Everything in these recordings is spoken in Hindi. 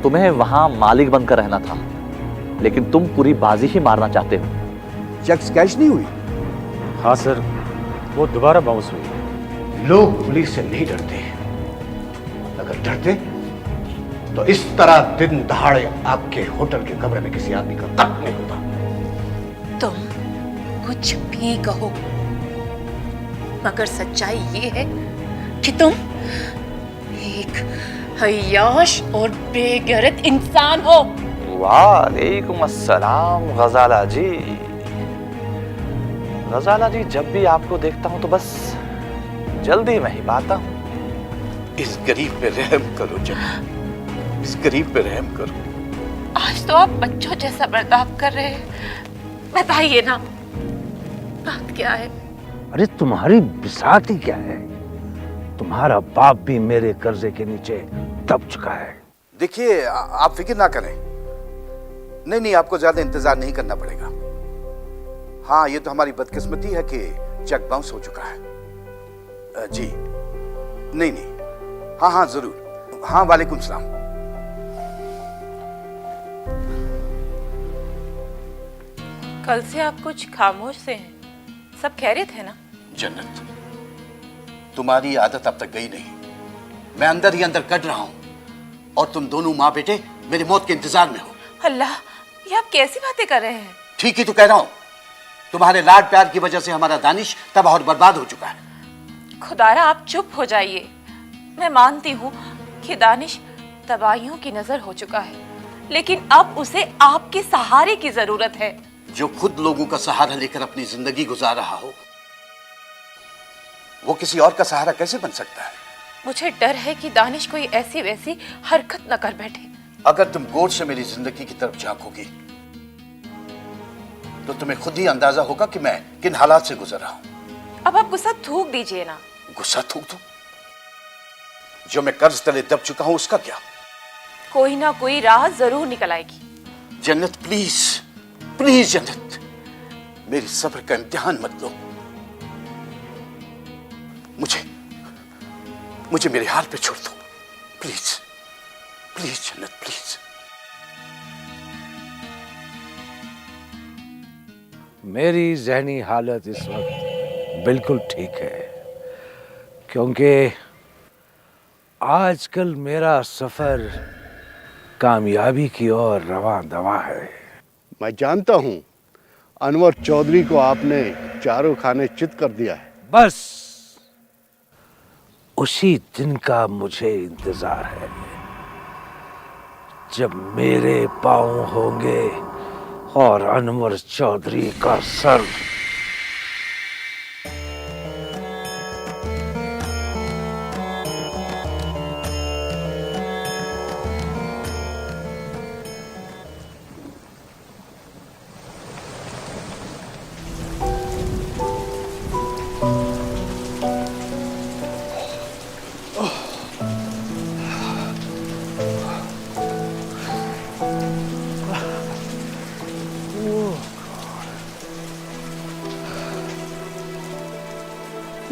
तुम्हें वहां मालिक बनकर रहना था, लेकिन तुम पूरी बाजी ही मारना चाहते हो। चेक्स कैश नहीं हुई? हाँ सर, वो दोबारा बाउंस हुई। लोग पुलिस से नहीं डरते, अगर डरते तो इस तरह दिन दहाड़े आपके होटल के कमरे में किसी आदमी का कत्ल नहीं होता। तुम कुछ भी कहो, मगर सच्चाई ये है कि तुम एक हयाश और बेगैरत इंसान हो। वालेकुम अस्सलाम गजाला जी। गजाला जी, जब भी आपको देखता हूं तो बस जल्दी में ही पाता हूं। इस गरीब पे रहम करो जनाब, इस गरीब पे रहम करो। आज तो आप बच्चों जैसा बर्ताव कर रहे हैं, बताइए ना बात क्या है? अरे तुम्हारी बिसाती क्या है? तुम्हारा बाप भी मेरे कर्जे के नीचे दब चुका है। देखिए, आप फिक्र ना करें। नहीं, आपको ज्यादा इंतजार नहीं करना पड़ेगा। हाँ, ये तो हमारी बदकिस्मती है कि चेक बाउंस हो चुका है। जी नहीं, हाँ जरूर। हाँ, वालेकुम सलाम। कल से आप कुछ खामोश से हैं, सब खैरियत है ना? जन्नत, तुम्हारी आदत अब तक गई नहीं। मैं अंदर ही अंदर कट रहा हूं और तुम दोनों माँ बेटे मेरी मौत के इंतजार में हो। अल्लाह, ये आप कैसी बातें कर रहे हैं? ठीक ही तो कह रहा हूं। तुम्हारे लाड प्यार की वजह से हमारा दानिश तबाह और बर्बाद हो चुका है। खुदारा, आप चुप हो जाइए। मैं मानती हूँ कि दानिश तबाहियों की नजर हो चुका है, लेकिन अब उसे आपके सहारे की जरूरत है। जो खुद लोगों का सहारा लेकर अपनी जिंदगी गुजार रहा हो, वो किसी और का सहारा कैसे बन सकता है? मुझे डर है कि दानिश कोई ऐसी वैसी हरकत न कर बैठे। अगर तुम गौर से मेरी जिंदगी की तरफ झांकोगी तो तुम्हें खुद ही अंदाजा होगा कि मैं किन हालात से गुजर रहा हूं। अब आप गुस्सा थूक दीजिए ना। गुस्सा थूक दूं? जो मैं कर्ज तले दब चुका हूं उसका क्या? कोई ना कोई राह जरूर निकल आएगी। जन्नत, प्लीज प्लीज जन्नत, मेरी सब्र का इम्तिहान मत लो। मुझे मेरे हाल पे छोड़ दो, प्लीज प्लीज जन्नत, प्लीज। मेरी जहनी हालत इस वक्त बिल्कुल ठीक है, क्योंकि आजकल मेरा सफर कामयाबी की ओर रवां दवा है। मैं जानता हूं अनवर चौधरी को आपने चारों खाने चित कर दिया है। बस उसी दिन का मुझे इंतजार है जब मेरे पांव होंगे और अनवर चौधरी का सर।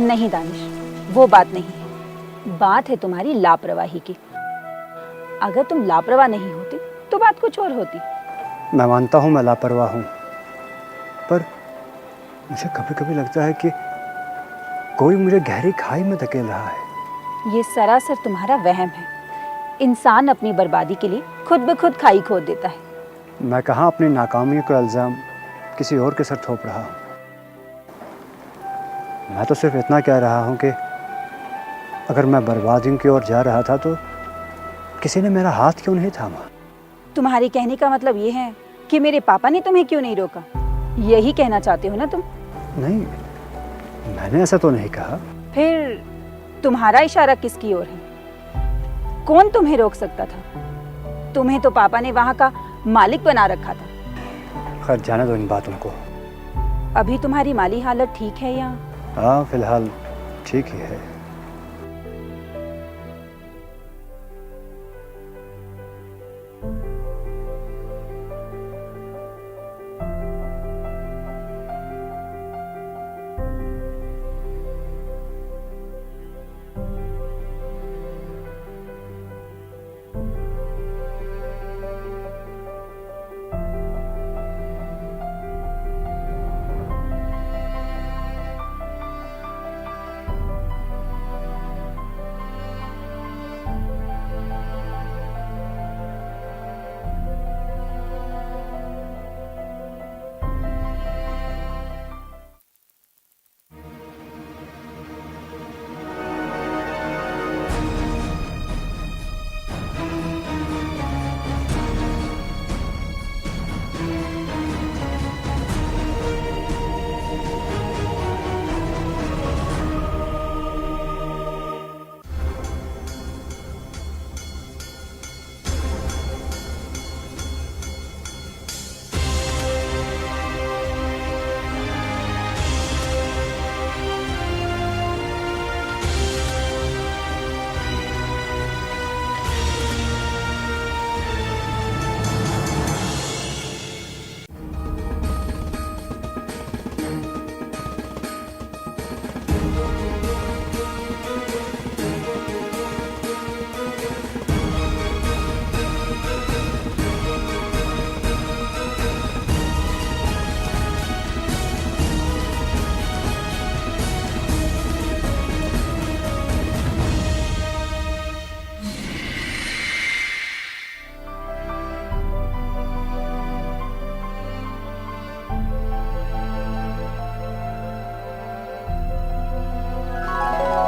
नहीं दानिश, वो बात नहीं है। बात है तुम्हारी लापरवाही की। अगर तुम लापरवाह नहीं होती तो बात कुछ और होती। मैं मानता हूँ मैं लापरवाह हूँ, पर मुझे कभी कभी लगता है कि कोई मुझे गहरी खाई में धकेल रहा है। ये सरासर तुम्हारा वहम है। इंसान अपनी बर्बादी के लिए खुद ब खुद खाई खोद देता है। मैं कहाँ अपनी नाकामियों का इल्ज़ाम किसी और के सर थोप रहा हूँ। मैं तो सिर्फ इतना कह रहा हूँ कि अगर मैं बर्बादी की ओर जा रहा था तो किसी ने मेरा हाथ क्यों नहीं थामा? तुम्हारे कहने का मतलब ये है कि मेरे पापा ने तुम्हें क्यों नहीं रोका? यही कहना चाहते हो ना तुम? नहीं, मैंने ऐसा तो नहीं कहा। फिर तुम्हारा इशारा किसकी ओर है? कौन तुम्हें रोक सकता था? तुम्हें तो पापा ने वहां का मालिक बना रखा था। खैर, जाने दो इन बातों को। अभी तुम्हारी माली हालत ठीक है या? हाँ, फिलहाल ठीक ही है।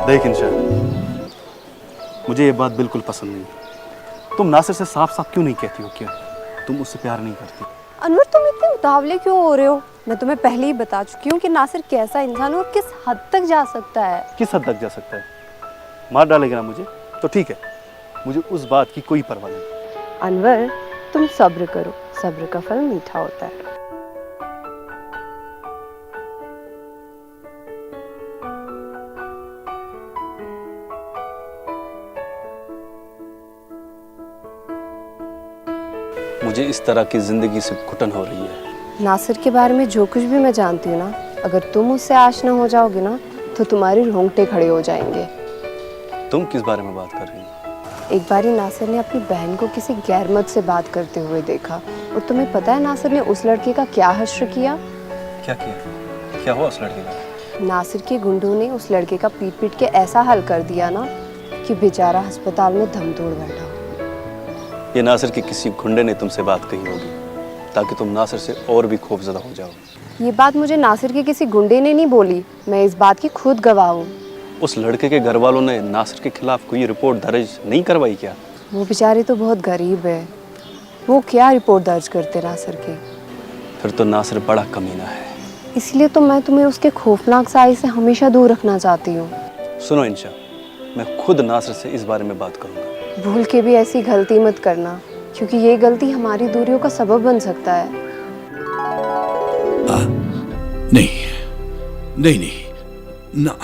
देख इंशा, मुझे ये बात बिल्कुल पसंद नहीं। तुम नासिर से साफ साफ क्यों नहीं कहती हो कि तुम उससे प्यार नहीं करती? अनवर, तुम इतने उतावले क्यों हो रहे हो? मैं तुम्हें पहले ही बता चुकी हूँ कि नासिर कैसा इंसान है और किस हद तक जा सकता है। किस हद तक जा सकता है? मार डालेगा ना मुझे तो ठीक है, मुझे उस बात की कोई परवाह नहीं। अनवर, तुम सब्र करो, सब्र का फल मीठा होता है। मुझे इस तरह की जिंदगी से घुटन हो रही है। नासिर के बारे में जो कुछ भी मैं जानती हूँ ना, अगर तुम उससे आश न हो जाओगे ना तो तुम्हारे रोंगटे खड़े हो जाएंगे। तुम किस बारे में बात कर रही हो? एक बार नासिर ने अपनी बहन को किसी गैरमर्द से बात करते हुए देखा, और तुम्हें पता है नासिर ने उस लड़के का क्या हश्र किया? क्या किया? क्या हुआ उस लड़के का? नासिर के गुंडों ने उस लड़के का पीट पीट के ऐसा हाल कर दिया ना कि बेचारा अस्पताल में दम तोड़ बैठा। ये नासिर के किसी गुंडे ने तुमसे बात कही होगी ताकि तुम नासिर से और भी खौफजदा हो जाओ। ये बात मुझे नासिर के किसी गुंडे ने नहीं बोली, मैं इस बात की खुद गवाह हूँ। उस लड़के के घर वालों ने नासिर के खिलाफ कोई रिपोर्ट दर्ज नहीं करवाई क्या? वो बेचारे तो बहुत गरीब है, वो क्या रिपोर्ट दर्ज करते नासिर की? फिर तो नासिर बड़ा कमीना है। इसलिए तो मैं तुम्हें उसके खौफनाक साई से हमेशा दूर रखना चाहती हूँ। सुनो इंशा, मैं खुद नासिर से इस बारे में बात करूँगा। भूल के भी ऐसी गलती मत करना, क्योंकि ये गलती हमारी दूरियों का सबब बन सकता है। नहीं नहीं नहीं, ना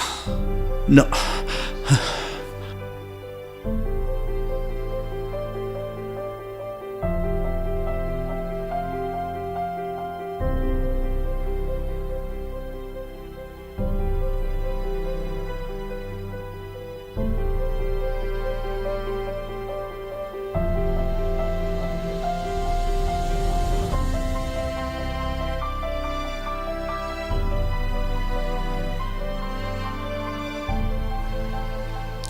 ना।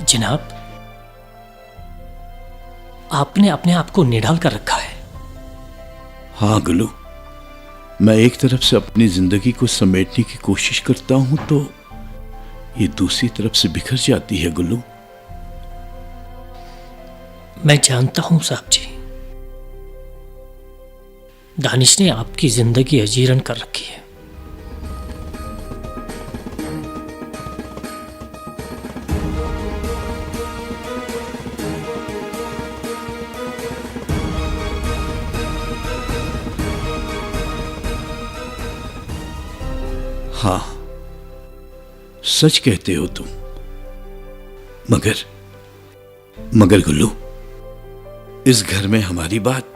जनाब, आपने अपने आप को निढाल कर रखा है। हाँ गुल्लू, मैं एक तरफ से अपनी जिंदगी को समेटने की कोशिश करता हूं तो ये दूसरी तरफ से बिखर जाती है गुल्लू। मैं जानता हूं साहब जी, दानिश ने आपकी जिंदगी अजीरन कर रखी है। हाँ, सच कहते हो तुम। मगर गुल्लू, इस घर में हमारी बात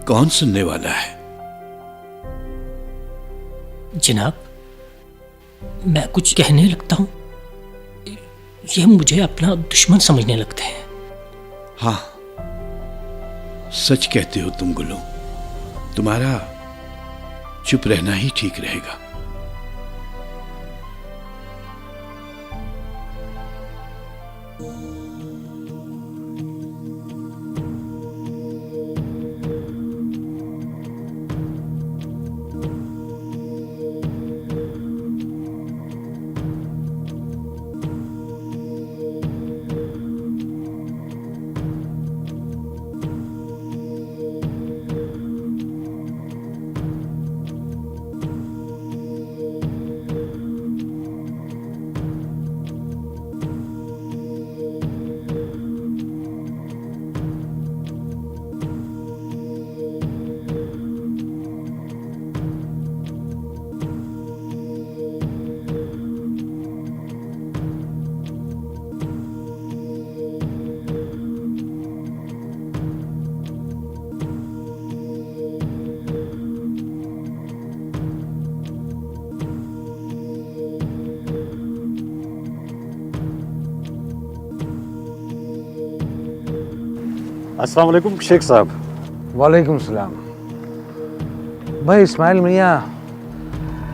कौन सुनने वाला है? जनाब, मैं कुछ कहने लगता हूं, ये मुझे अपना दुश्मन समझने लगते हैं। हाँ, सच कहते हो तुम गुल्लू। तुम्हारा चुप रहना ही ठीक रहेगा। अस्सलाम वालेकुम शेख साहब। वालेकुम सलाम। भाई इस्माइल मियाँ,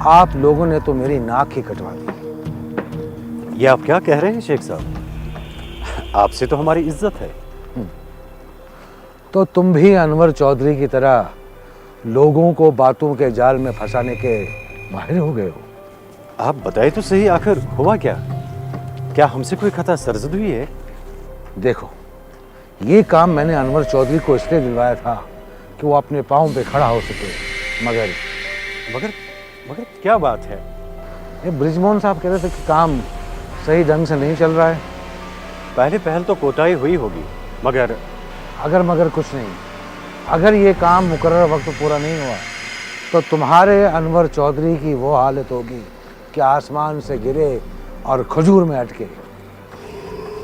आप लोगों ने तो मेरी नाक ही कटवा दी। ये आप क्या कह रहे हैं शेख साहब? आपसे तो हमारी इज्जत है। तो तुम भी अनवर चौधरी की तरह लोगों को बातों के जाल में फंसाने के माहिर हो गए हो। आप बताए तो सही, आखिर हुआ क्या? क्या हमसे कोई खता सरजद हुई है? देखो, ये काम मैंने अनवर चौधरी को इसलिए दिलवाया था कि वो अपने पाँव पे खड़ा हो सके, मगर मगर मगर क्या बात है? ये ब्रिजमोहन साहब कह रहे थे कि काम सही ढंग से नहीं चल रहा है। पहले पहल तो कोताही हुई होगी, मगर मगर कुछ नहीं। अगर ये काम मुकर्रर वक्त पूरा नहीं हुआ तो तुम्हारे अनवर चौधरी की वो हालत होगी कि आसमान से गिरे और खजूर में अटके।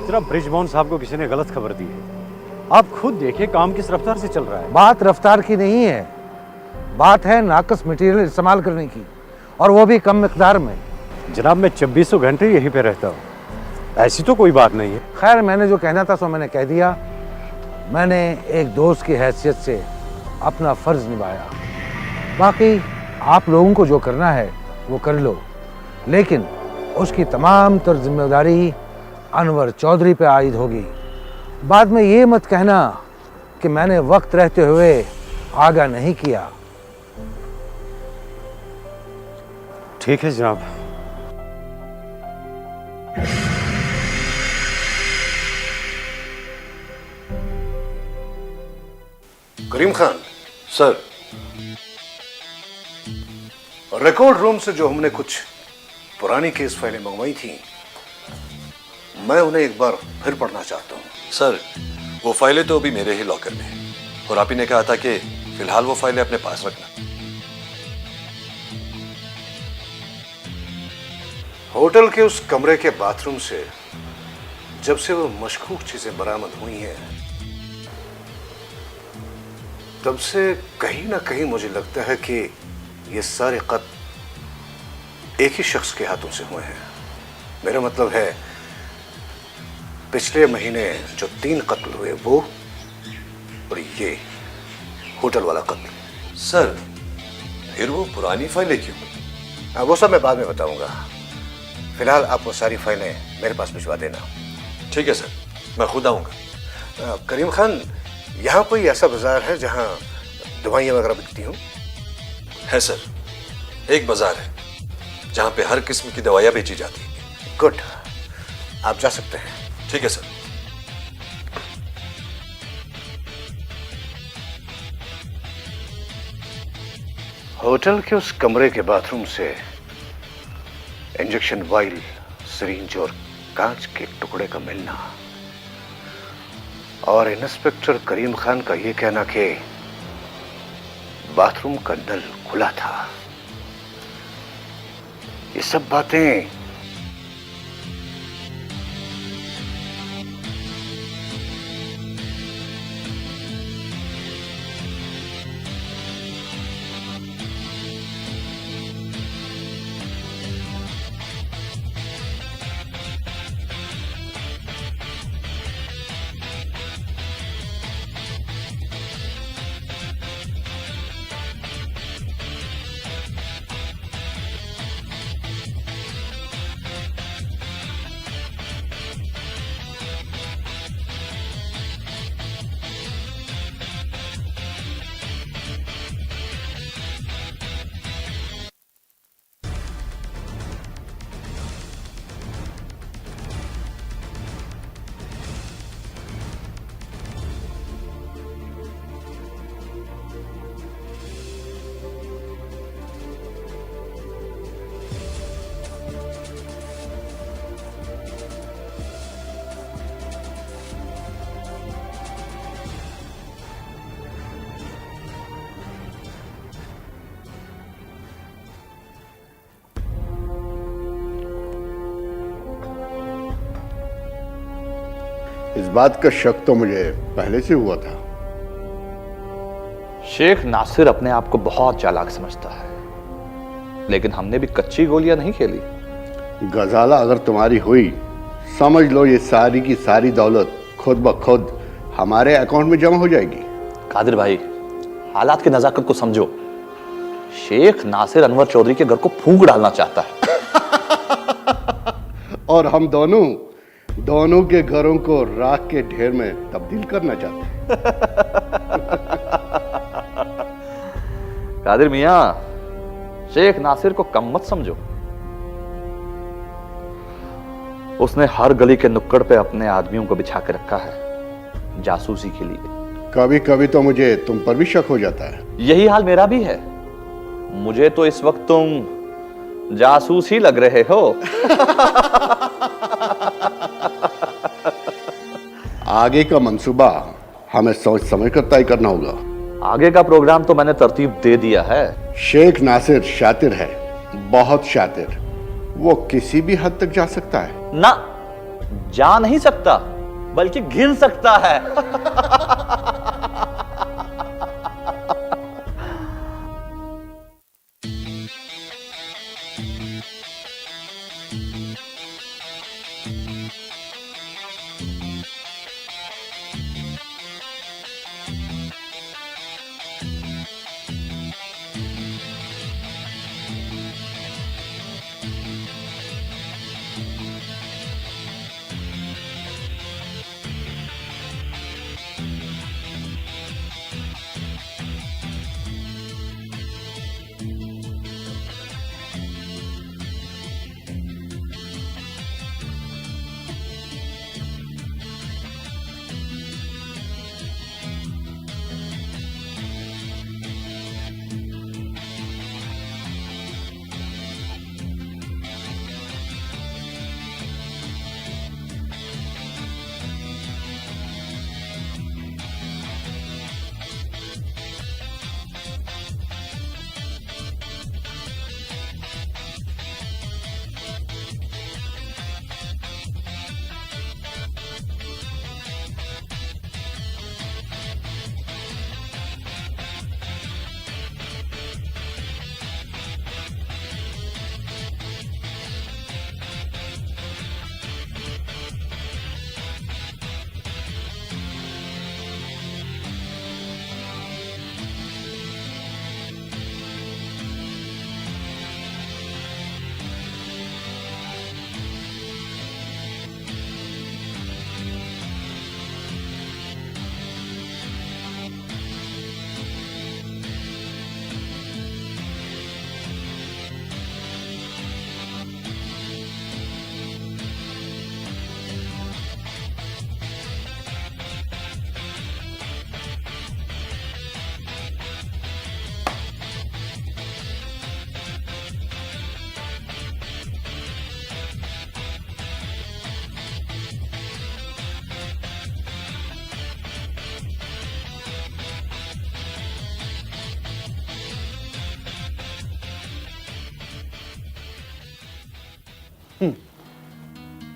जनाब, ब्रिजमोहन साहब को किसी ने गलत खबर दी है। आप खुद देखिए काम किस रफ्तार से चल रहा है। बात रफ्तार की नहीं है, बात है नाकस मटेरियल इस्तेमाल करने की, और वो भी कम मिकदार में। जनाब, मैं 2400 घंटे यहीं पे रहता हूँ, ऐसी तो कोई बात नहीं है। खैर, मैंने जो कहना था सो मैंने कह दिया। मैंने एक दोस्त की हैसियत से अपना फर्ज निभाया। बाकी आप लोगों को जो करना है वो कर लो, लेकिन उसकी तमाम तर जिम्मेदारी अनवर चौधरी पे आयद होगी। बाद में ये मत कहना कि मैंने वक्त रहते हुए आगाह नहीं किया। ठीक है जनाब। करीम खान सर, रिकॉर्ड रूम से जो हमने कुछ पुरानी केस फाइलें मंगवाई थी, मैं उन्हें एक बार फिर पढ़ना चाहता हूं। सर, वो फाइलें तो अभी मेरे ही लॉकर में हैं, और आप ही ने कहा था कि फिलहाल वो फाइलें अपने पास रखना। होटल के उस कमरे के बाथरूम से जब से वो मशकूक चीजें बरामद हुई हैं, तब से कहीं ना कहीं मुझे लगता है कि ये सारे कत्ल एक ही शख्स के हाथों से हुए हैं। मेरा मतलब है, पिछले महीने जो 3 कत्ल हुए वो, और ये होटल वाला कत्ल। सर, फिर वो पुरानी फाइलें क्यों? वो सब मैं बाद में बताऊंगा। फिलहाल आप वो सारी फाइलें मेरे पास भिजवा देना। ठीक है सर, मैं खुद आऊंगा। करीम खान, यहाँ कोई ऐसा बाजार है जहाँ दवाइयाँ वगैरह बिकती हों? है सर, एक बाजार है जहाँ पे हर किस्म की दवाइयाँ बेची जाती हैं। गुड, आप जा सकते हैं। ठीक है सर। होटल के उस कमरे के बाथरूम से इंजेक्शन वाइल, सिरिंज और कांच के टुकड़े का मिलना, और इंस्पेक्टर करीम खान का यह कहना कि बाथरूम का नल खुला था, ये सब बातें इस बात का शक तो मुझे पहले से हुआ था। शेख नासिर अपने आप को बहुत चालाक समझता है, लेकिन हमने भी कच्ची गोलियां नहीं खेली। गजाला अगर तुम्हारी हुई, समझ लो ये सारी की सारी दौलत खुद ब खुद हमारे अकाउंट में जमा हो जाएगी। कादिर भाई, हालात की नजाकत को समझो। शेख नासिर अनवर चौधरी के घर को फूंक डालना चाहता है। और हम दोनों के घरों को राख के ढेर में तब्दील करना चाहते हैं। कादिर मियां, शेख नासिर को कम मत समझो। उसने हर गली के नुक्कड़ पे अपने आदमियों को बिछा के रखा है जासूसी के लिए। कभी कभी तो मुझे तुम पर भी शक हो जाता है। यही हाल मेरा भी है। मुझे तो इस वक्त तुम जासूस ही लग रहे हो। आगे का मंसूबा हमें सोच समझ कर तय करना होगा। आगे का प्रोग्राम तो मैंने तरतीब दे दिया है। शेख नासिर शातिर है, बहुत शातिर। वो किसी भी हद तक जा सकता है। ना, जा नहीं सकता बल्कि गिर सकता है।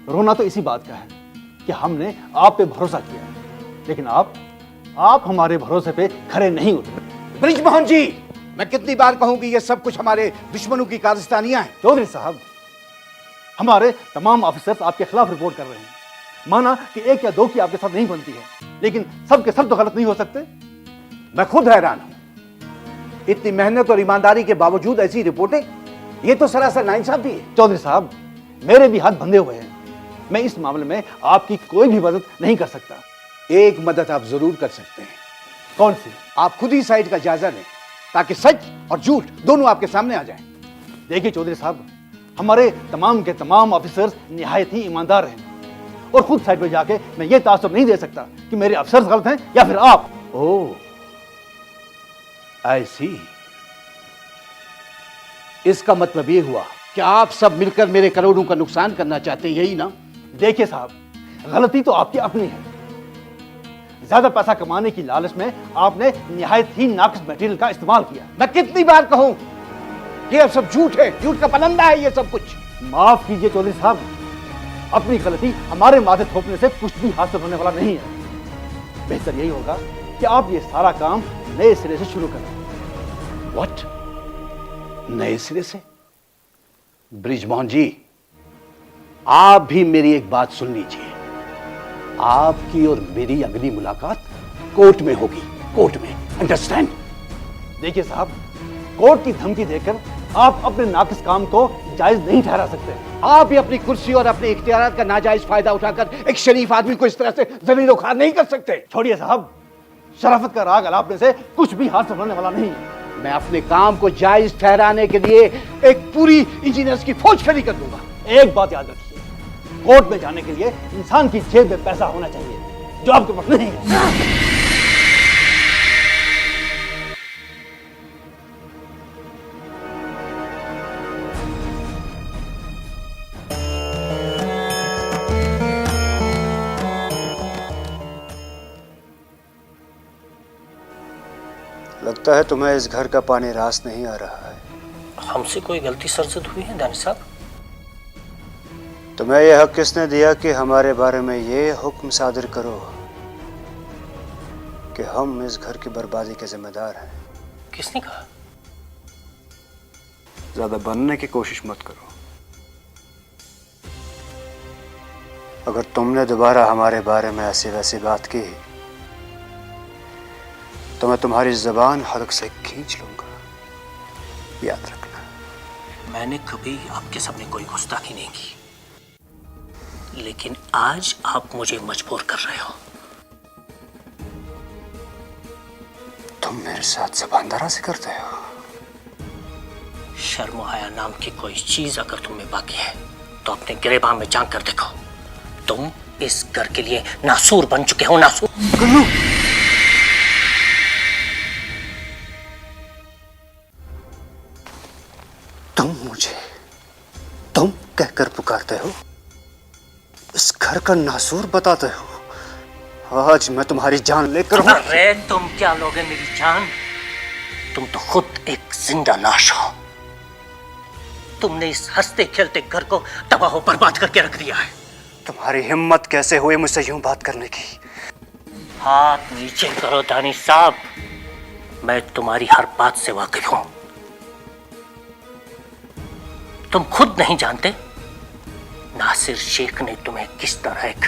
रोना तो इसी बात का है कि हमने आप पे भरोसा किया है, लेकिन आप हमारे भरोसे पे खरे नहीं उतरे। ब्रिजमोहन जी, मैं कितनी बार कहूंगी ये सब कुछ हमारे दुश्मनों की कारस्तानियां हैं। चौधरी साहब, हमारे तमाम ऑफिसर्स आपके खिलाफ रिपोर्ट कर रहे हैं। माना कि एक या दो की आपके साथ नहीं बनती है, लेकिन सब के सब तो गलत नहीं हो सकते। मैं खुद हैरान हूं, इतनी मेहनत और ईमानदारी के बावजूद ऐसी रिपोर्टें, ये तो सरासर नाइंसाफी है। चौधरी साहब, मेरे भी हाथ बंधे हुए हैं। मैं इस मामले में आपकी कोई भी मदद नहीं कर सकता। एक मदद आप जरूर कर सकते हैं। कौन सी? आप खुद ही साइड का जायजा लें ताकि सच और झूठ दोनों आपके सामने आ जाएं। देखिए चौधरी साहब, हमारे तमाम के तमाम ऑफिसर्स निहायत ही ईमानदार हैं और खुद साइड पे जाके मैं ये तासुर नहीं दे सकता कि मेरे अफसर्स गलत हैं या फिर आप। ओह, आई सी। इसका मतलब ये हुआ कि आप सब मिलकर मेरे करोड़ों का नुकसान करना चाहते हैं, यही ना? देखिए साहब, गलती तो आपकी अपनी है। ज्यादा पैसा कमाने की लालच में आपने निहायत ही नाकिस मटेरियल का इस्तेमाल किया। मैं कितनी बार कहूं कि अब सब झूठ है, झूठ का पलंदा है ये सब कुछ। माफ कीजिए चौधरी साहब, अपनी गलती हमारे माथे थोपने से कुछ भी हासिल होने वाला नहीं है। बेहतर यही होगा कि आप ये सारा काम नए सिरे से शुरू करें। व्हाट? नए सिरे से? ब्रिजमोहन जी, आप भी मेरी एक बात सुन लीजिए। आपकी और मेरी अगली मुलाकात कोर्ट में होगी, कोर्ट में, अंडरस्टैंड? देखिए साहब, कोर्ट की धमकी देकर आप अपने नाकिस काम को जायज नहीं ठहरा सकते। आप भी अपनी कुर्सी और अपने इख्तियारात का नाजायज फायदा उठाकर एक शरीफ आदमी को इस तरह से जमीन उखाड़ नहीं कर सकते। छोड़िए साहब, शराफत का राग अलापने से कुछ भी हासिल होने वाला नहीं है। मैं अपने काम को जायज ठहराने के लिए एक पूरी इंजीनियर्स की फौज खड़ी कर दूंगा। एक बात याद रखिए, कोर्ट में जाने के लिए इंसान की जेब में पैसा होना चाहिए, जो आपके पास नहीं है। लगता है तुम्हें इस घर का पानी रास नहीं आ रहा है। हमसे कोई गलती सरजद हुई है दानिश साहब? तुम्हें यह हक किसने दिया कि हमारे बारे में ये हुक्म सादिर करो कि हम इस घर की बर्बादी के जिम्मेदार हैं? किसने कहा? ज्यादा बनने की कोशिश मत करो। अगर तुमने दोबारा हमारे बारे में ऐसी वैसी बात की तो मैं तुम्हारी जबान हलक से खींच लूंगा, याद रखना। मैंने कभी आपके सामने कोई गुस्ताखी नहीं की, लेकिन आज आप मुझे मजबूर कर रहे हो। तुम मेरे साथ जबान दराज़ी करते हो। शर्म हया नाम की कोई चीज अगर तुम्हें बाकी है तो अपने गिरेबान में झांक कर देखो। तुम इस घर के लिए नासूर बन चुके हो। नासूर। गुल्लू, तुम कहकर पुकारते हो, इस घर का नासूर बताते हो। आज मैं तुम्हारी जान लेकर हूं। अरे तुम क्या लोगे मेरी जान? तुम तो खुद एक जिंदा लाश हो। तुमने इस हंसते खेलते घर को तबाह बर्बाद करके रख दिया है। तुम्हारी हिम्मत कैसे हुई मुझसे यूं बात करने की? हाथ नीचे करो दानिश साहब, मैं तुम्हारी हर बात से वाकिफ हूं। तुम खुद नहीं जानते नासिर शेख ने तुम्हें किस तरह एक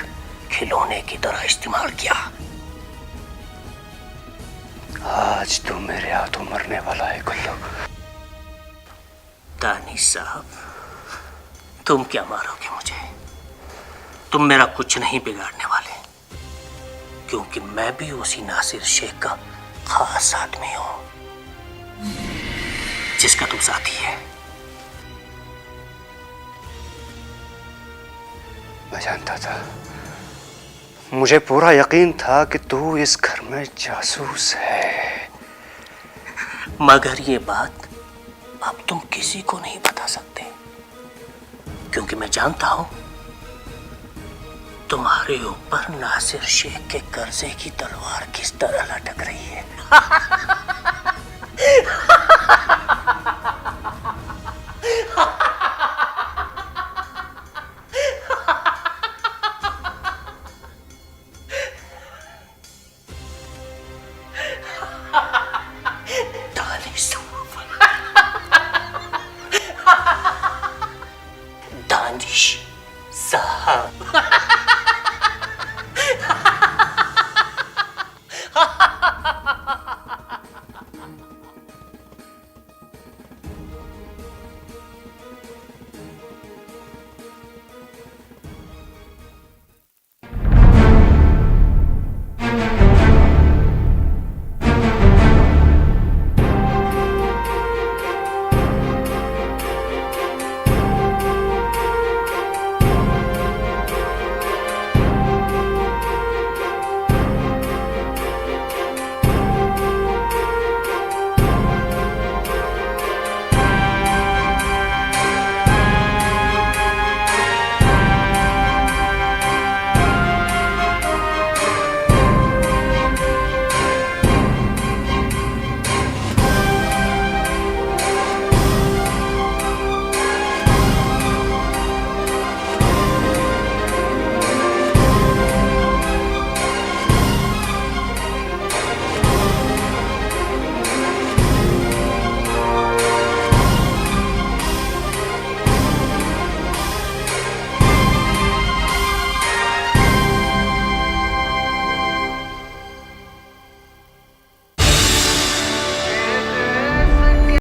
खिलौने की तरह इस्तेमाल किया। आज तू मेरे हाथों मरने वाला है गुल्लू। दानिश साहब, तुम क्या मारोगे मुझे? तुम मेरा कुछ नहीं बिगाड़ने वाले, क्योंकि मैं भी उसी नासिर शेख का खास आदमी हूं जिसका तुम साथी है। मैं जानता था, मुझे पूरा यकीन था कि तू इस घर में जासूस है। मगर ये बात अब तुम किसी को नहीं बता सकते, क्योंकि मैं जानता हूं तुम्हारे ऊपर नासिर शेख के कर्जे की तलवार किस तरह लटक रही है।